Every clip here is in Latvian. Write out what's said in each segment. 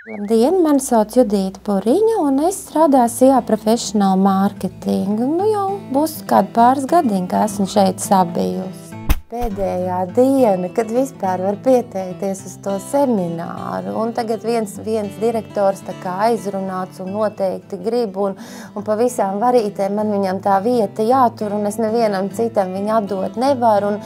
Labdien, mani sauc Judīta Puriņa, un es strādāju SIA Professional Marketing. Nu jau būs kādi pāris gadiņi, ka esmu šeit sabijusi. Pēdējā diena, kad vispār var pieteikties uz to semināru, un tagad viens direktors tā kā aizrunāts un noteikti grib, un pa visām varītēm man viņam tā vieta jātur, un es nevienam citam viņu atdot nevaru.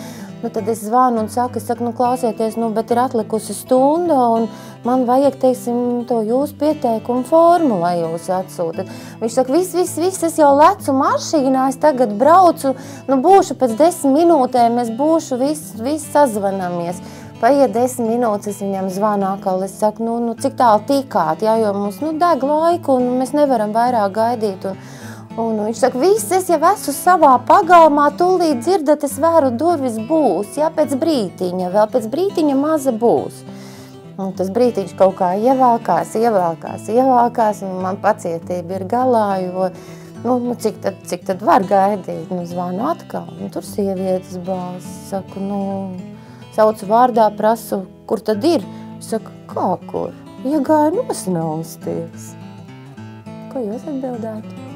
Nu, tad es zvanu un saku, nu, klausieties, bet ir atlikusi stunda, un man vajag, teiksim, to jūsu pieteikumu formu, lai jūs atsūtat. Viņš saka, viss, es jau lecu mašīnā, es tagad braucu, būšu pēc 10 minūtēm, es būšu, viss sazvanamies. Paiet 10 minūtes, es viņam zvanu atkal, es saku, cik tālu tikāt, jo mums, deg laiku, un mēs nevaram vairāk gaidīt. Un viņš saka, es jau esmu savā pagalmā, tūlīt dzirdat, es vēru durvis būs, pēc brītiņa maza būs. Un tas brītiņš kaut kā ievelkās, un man pacietība ir galā, jo, cik tad var gaidīt? Zvanu atkal, tur sievietes balss, saku, saucu vārdā, prasu, kur tad ir? Saku, kā kur? Iegāju nosnausties. Ko jūs atbildētu?